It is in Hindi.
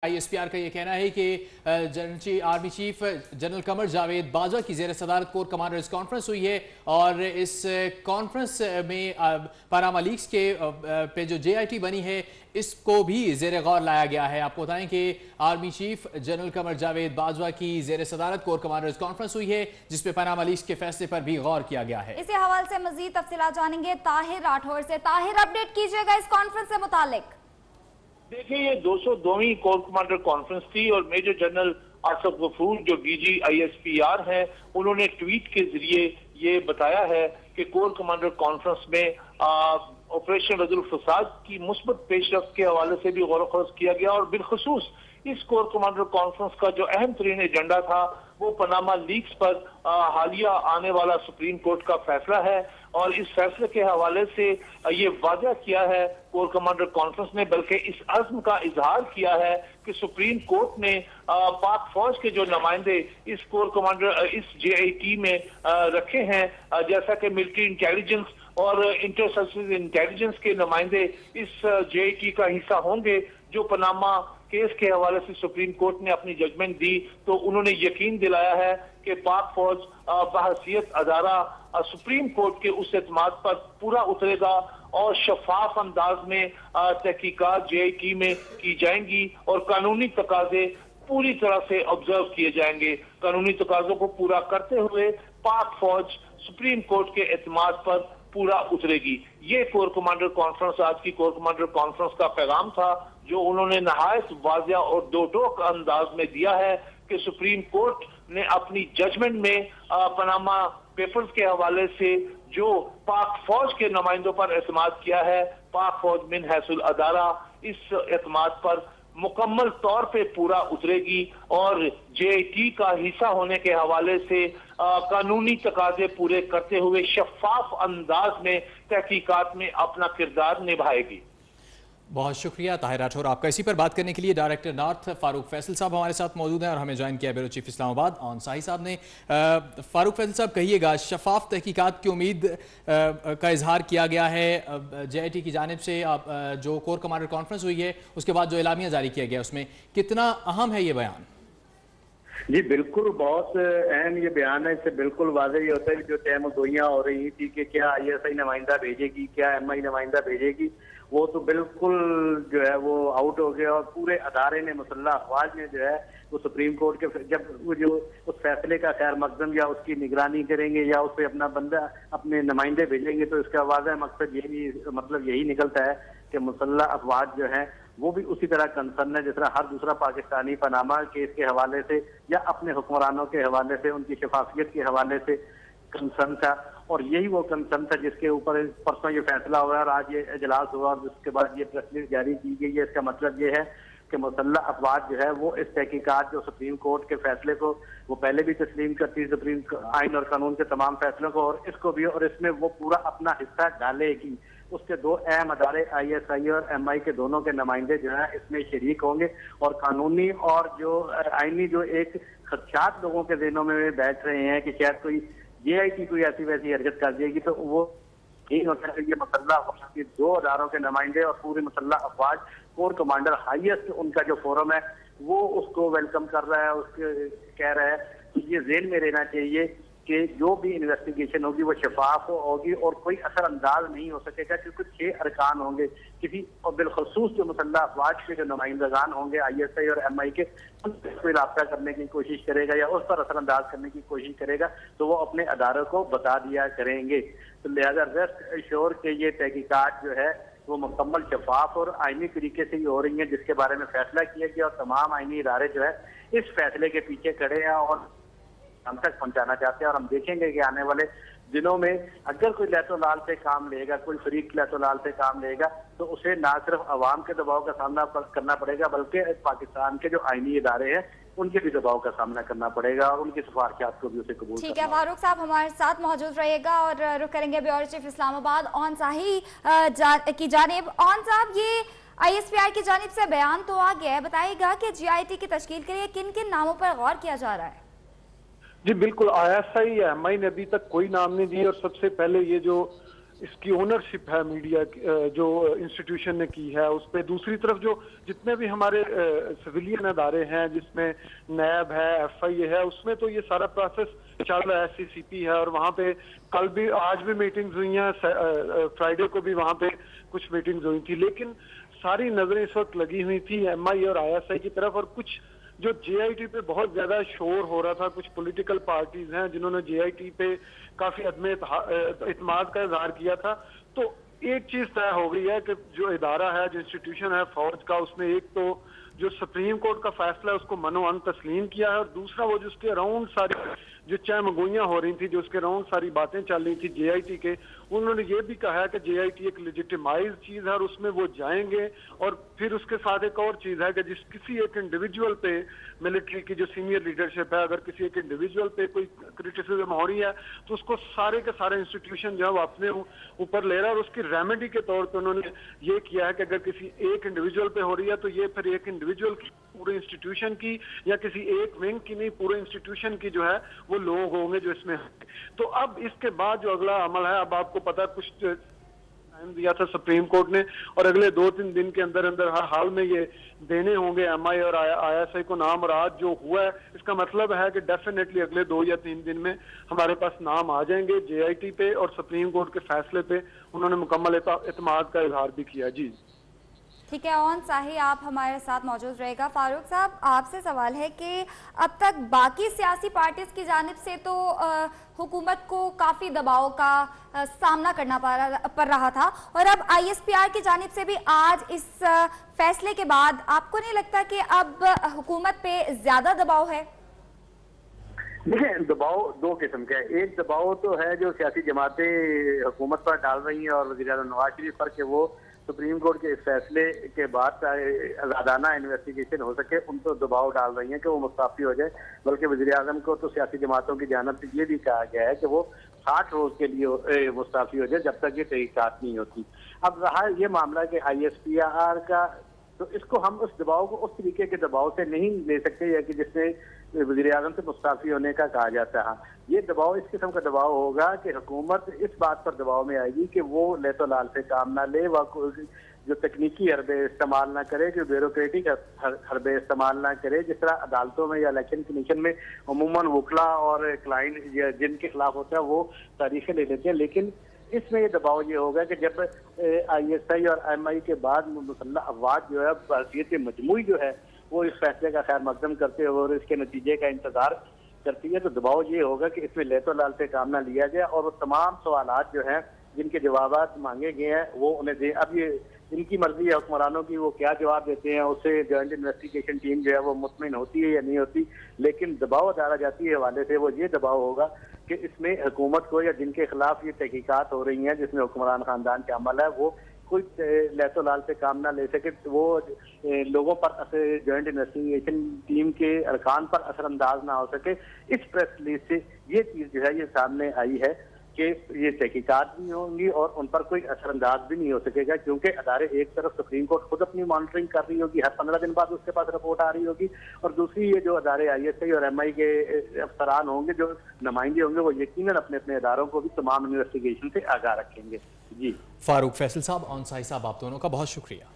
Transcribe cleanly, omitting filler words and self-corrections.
ISPR का यह कहना है कि army chief general Qamar Javed Bajwa की ज़ेर सदारत कोर कमांडर्स कॉन्फ्रेंस हुई है और इस कॉन्फ्रेंस में पानामा लीक्स के पे जो JIT बनी है इसको भी ज़ेर गौर लाया गया है। आपको बताएं कि army chief general Qamar Javed Bajwa की ज़ेर सदारत कोर कमांडर्स कॉन्फ्रेंस हुई है जिसपे पानामा लीक्स के फैसले पर भी गौर किया गया है। इसी हवाले से मजीद तफसीलात जानेंगे ताहिर राठौर से। ताहिर, अपडेट कीजिएगा इस कॉन्फ्रेंस से मुतालिक। देखिए, ये 202वीं कोर कमांडर कॉन्फ्रेंस थी और मेजर जनरल आसफ गफूर जो DG ISPR हैं, उन्होंने ट्वीट के जरिए ये बताया है कि कोर कमांडर कॉन्फ्रेंस में ऑपरेशन रद्दुल फसाद की मुस्बत पेशरफ्त के हवाले से भी गौर व किया गया और बिलखसूस इस कोर कमांडर कॉन्फ्रेंस का जो अहम तरीन एजेंडा था वो पनामा लीक्स पर हालिया आने वाला सुप्रीम कोर्ट का फैसला है और इस फैसले के हवाले से ये वादा किया है कोर कमांडर कॉन्फ्रेंस ने, बल्कि इस अज़्म का इजहार किया है कि सुप्रीम कोर्ट ने पाक फौज के जो नुमाइंदे इस कोर कमांडर इस JIT में रखे हैं, जैसा कि मिलिट्री इंटेलिजेंस और इंटर सर्विसेज इंटेलिजेंस के नुमाइंदे इस JIT का हिस्सा होंगे। जो पनामा केस के हवाले से सुप्रीम कोर्ट ने अपनी जजमेंट दी तो उन्होंने यकीन दिलाया है कि पाक फौज बहसीयत अदारा सुप्रीम कोर्ट के उस एतमाद पर पूरा उतरेगा और शफाफ अंदाज में तहकीकात JIT में की जाएंगी और कानूनी तकाजे पूरी तरह से ऑब्जर्व किए जाएंगे। कानूनी तकाजों को पूरा करते हुए पाक फौज सुप्रीम कोर्ट के एतमाद पर पूरा उतरेगी। ये कोर कमांडर कॉन्फ्रेंस, आज की कोर कमांडर कॉन्फ्रेंस का पैगाम था जो उन्होंने नहायत वाज़िया और दो टोक अंदाज में दिया है कि सुप्रीम कोर्ट ने अपनी जजमेंट में पनामा पेपर्स के हवाले से जो पाक फौज के नुमाइंदों पर एतमाद किया है, पाक फौज मिन हैसुल अदारा इस एतमाद पर मुकम्मल तौर पे पूरा उतरेगी और JIT का हिस्सा होने के हवाले से कानूनी तकाजे पूरे करते हुए शफाफ अंदाज में तहकीकात में अपना किरदार निभाएगी। बहुत शुक्रिया ताहिर राठौर आपका। इसी पर बात करने के लिए डायरेक्टर नॉर्थ फारूक फैसल साहब हमारे साथ मौजूद हैं और हमें ज्वाइन किया ब्यूरो चीफ इस्लामाबाद ऑन साही साहब ने। फारूक फैसल साहब, कहिएगा, शफाफ तहकीकात की उम्मीद का इजहार किया गया है JIT की जानिब से। जो कोर कमांडर कॉन्फ्रेंस हुई है उसके बाद जो एलामिया जारी किया गया उसमें कितना अहम है ये बयान? जी बिल्कुल, बहुत अहम ये बयान है। इससे बिल्कुल वाज़ेह ये होता है कि जो तय गोइयां हो रही थी कि क्या ISI नुमाइंदा भेजेगी, क्या MI नुमाइंदा भेजेगी, वो तो बिल्कुल जो है वो आउट हो गया और पूरे अदारे ने, मुसल्लह अफवाज ने जो है वो सुप्रीम कोर्ट के जब वो जो उस फैसले का खैर मकदम या उसकी निगरानी करेंगे या उस पर अपना बंदा अपने नुमाइंदे भेजेंगे तो इसका वाज़ेह मकसद यही निकलता है कि मुसल्लह अफवाज जो है वो भी उसी तरह कंसर्न है जिस तरह हर दूसरा पाकिस्तानी पनामा केस के हवाले से या अपने हुक्मरानों के हवाले से, उनकी शफाफियत के हवाले से कंसर्न था। और यही वो कंसर्न था जिसके ऊपर परसों ये फैसला हुआ और आज ये इजलास हुआ और उसके बाद ये प्रेस रिलीज जारी की गई है। इसका मतलब ये है कि मुसल्लह अफवाज जो है वो इस तहकीकात जो सुप्रीम कोर्ट के फैसले को वो पहले भी तस्लीम करती है, सुप्रीम आइन और कानून के तमाम फैसलों को, और इसको भी, और इसमें वो पूरा अपना हिस्सा डालेगी। उसके दो अहम अदारे ISI और MI के दोनों के नुमाइंदे जो है इसमें शरीक होंगे और कानूनी और जो आईनी जो एक खदशात लोगों के दिनों में बैठ रहे हैं कि शायद कोई JIT कोई ऐसी वैसी हरकत कर देगी तो वो यही होता है कि ये मुसल्लह अफवाज के दो अदारों के नुमाइंदे और पूरे मुसल्लह अफवाज कोर कमांडर हाईएस्ट उनका जो फोरम है वो उसको वेलकम कर रहा है, उसके कह रहा है कि ये ज़हन में रहना चाहिए कि जो भी इन्वेस्टिगेशन होगी वो शफाफ होगी और कोई असरअंदाज नहीं हो सकेगा क्योंकि 6 अरकान होंगे किसी, और बिलखसूस जो मुसल्लह अफवाज के जो नुमाइंदगान होंगे ISI और MI के, उनसे कोई रब्ता करने की कोशिश करेगा या उस पर असरअंदाज करने की कोशिश करेगा तो वो अपने अदारों को बता दिया करेंगे। तो लिहाजा रेस्ट एश्योर के ये तहकीकात जो है वो मुकम्मल शफाफ और आईनी तरीके से ही हो रही है जिसके बारे में फैसला किया गया और तमाम आईनी इदारे जो है इस फैसले के पीछे खड़े हैं और हम तक पहुंचाना चाहते हैं। और हम देखेंगे कि आने वाले दिनों में अगर कोई लैतोलाल से काम लेगा, कोई फरीक लैतोलाल से काम लेगा तो उसे ना सिर्फ अवाम के दबाव का सामना करना पड़ेगा बल्कि पाकिस्तान के जो आईनी इदारे हैं उनके भी दबाव का सामना करना पड़ेगा और उनकी सिफारिशात को भी उसे कबूल। ठीक है फारूक साहब, हमारे साथ मौजूद रहिएगा और रुख करेंगे ब्यूरो चीफ इस्लामाबाद ऑन साही की जानिब। ऑन साहब, ये ISPR की जानिब से बयान तो आ गया है, बताइएगा कि JIT की तश्कील के लिए किन किन नामों पर गौर किया जा रहा है? जी बिल्कुल, ISI या MI ने अभी तक कोई नाम नहीं दिया और सबसे पहले ये जो इसकी ओनरशिप है मीडिया जो इंस्टीट्यूशन ने की है उस पर। दूसरी तरफ जो जितने भी हमारे सिविलियन अदारे हैं जिसमें नैब है, FIA है, उसमें तो ये सारा प्रोसेस चल रहा है। SCCP है और वहाँ पे कल भी आज भी मीटिंग्स हुई हैं, फ्राइडे को भी वहाँ पे कुछ मीटिंग्स हुई थी, लेकिन सारी नजरें इस वक्त लगी हुई थी MI और ISI की तरफ। और कुछ जो JIT पे बहुत ज्यादा शोर हो रहा था, कुछ पॉलिटिकल पार्टीज हैं जिन्होंने JIT पे काफी अदम इत्मीनाद का इजहार किया था। तो एक चीज तय हो गई है कि जो इदारा है, जो इंस्टीट्यूशन है फौज का, उसने एक तो जो सुप्रीम कोर्ट का फैसला है उसको मनोअन तस्लीम किया है, और दूसरा वो जिसके अराउंड सारी जो चहमगोइयां हो रही थी, जो उसके अराउंड सारी बातें चल रही थी JIT के, उन्होंने ये भी कहा है कि JIT एक लेजिटिमाइज चीज है और उसमें वो जाएंगे। और फिर उसके साथ एक और चीज है कि जिस किसी एक इंडिविजुअल पे, मिलिट्री की जो सीनियर लीडरशिप है, अगर किसी एक इंडिविजुअल पे कोई क्रिटिसिज्म हो रही है तो उसको सारे के सारे इंस्टीट्यूशन जो है वो अपने ऊपर ले रहा है। और उसकी रेमेडी के तौर पे उन्होंने ये किया है कि अगर किसी एक इंडिविजुअल पे हो रही है तो ये फिर एक इंडिविजुअल की, पूरे इंस्टीट्यूशन की, या किसी एक विंग की नहीं, पूरे इंस्टीट्यूशन की जो है वो लोग होंगे जो इसमें। तो अब इसके बाद जो अगला अमल है, अब आपको पता है कुछ टाइम दिया था सुप्रीम कोर्ट ने, और अगले 2-3 दिन के अंदर अंदर हर हाल में ये देने होंगे MI और ISI को नाम। और आज जो हुआ है इसका मतलब है कि डेफिनेटली अगले 2 या 3 दिन में हमारे पास नाम आ जाएंगे JIT पे, और सुप्रीम कोर्ट के फैसले पे उन्होंने मुकम्मल एतमाद का इजहार भी किया। जी ठीक है, ऑन साही आप हमारे साथ मौजूद रहेगा। फारूक साहब, आपसे सवाल है कि अब तक बाकी सियासी पार्टीज की जानिब से तो हुकूमत को काफ़ी दबाव का सामना करना पड़ रहा था, और अब ISPR की जानिब से भी आज इस फैसले के बाद आपको नहीं लगता कि अब हुकूमत पे ज़्यादा दबाव है? देखिए, दबाव दो किस्म का है। एक दबाव तो है जो सियासी जमातें हुकूमत पर डाल रही हैं, और वज़ीर-ए-आज़म नवाज शरीफ पर के वो सुप्रीम कोर्ट के इस फैसले के बाद आज़ादाना इन्वेस्टिगेशन हो सके, उन पर दबाव डाल रही हैं कि वो मुस्ताफ़ी हो जाए। बल्कि वज़ीर-ए-आज़म को तो सियासी जमातों की जानिब से ये भी कहा गया है कि वो 60 रोज के लिए मुस्ताफ़ी हो जाए, जब तक ये तहकीकात नहीं होती। अब रहा ये मामला कि ISPR का, तो इसको हम उस दबाव को उस तरीके के दबाव से नहीं ले सकते या कि जिससे वज़ीर-ए-आज़म से मुस्ताफ़ी होने का कहा जाता है। ये दबाव इस किस्म का दबाव होगा कि हुकूमत इस बात पर दबाव में आएगी कि वो लेतो लाल से काम ना ले, व जो तकनीकी हरबे इस्तेमाल ना करे, जो ब्यूरोक्रेटिक हरबे इस्तेमाल ना करे। जिस तरह अदालतों में या इलेक्शन कमीशन में अमूमन वकला और क्लाइंट जिनके खिलाफ होता है वो तारीखें ले लेते हैं, लेकिन इसमें ये दबाव ये होगा कि जब ISI और MI के बाद मुसल्लह अफवाज जो है भारतीय मजमूई जो है वो इस फैसले का खैर मकदम करते हुए और इसके नतीजे का इंतजार करती है, तो दबाव ये होगा कि इसमें लेतो लाल से काम ना लिया जाए और वो तमाम सवालात जो हैं जिनके जवाब मांगे गए हैं वो उन्हें दें। अब ये इनकी मर्जी है हुक्मरानों की, वो क्या जवाब देते हैं, उससे जॉइंट इन्वेस्टिगेशन टीम जो है वो मुतमिन होती है या नहीं होती। लेकिन दबाव डाला जाती है हवाले से वो ये दबाव होगा कि इसमें हुकूमत को या जिनके खिलाफ ये तहकीकात हो रही हैं, जिसमें हुक्मरान खानदान का अमल है, वो कोई लेतो लाल से काम ना ले सके, वो लोगों पर जॉइंट इन्वेस्टिगेशन टीम के अरकान पर असरअंदाज ना हो सके। इस प्रेस रिलीज से ये चीज जो है ये सामने आई है कि ये तहकीकात भी होंगी और उन पर कोई असरअंदाज भी नहीं हो सकेगा, क्योंकि अदारे एक तरफ सुप्रीम कोर्ट खुद अपनी मॉनिटरिंग कर रही होगी, हर 15 दिन बाद उसके पास रिपोर्ट आ रही होगी, और दूसरी ये जो अदारे ISI और MI के अफसरान होंगे, जो नुमाइंदे होंगे, वो यकीनन अपने अपने अदारों को भी तमाम इन्वेस्टिगेशन से आगाह रखेंगे। जी फारूक फैसल साहब, ऑन साही साहब, आप दोनों का बहुत शुक्रिया।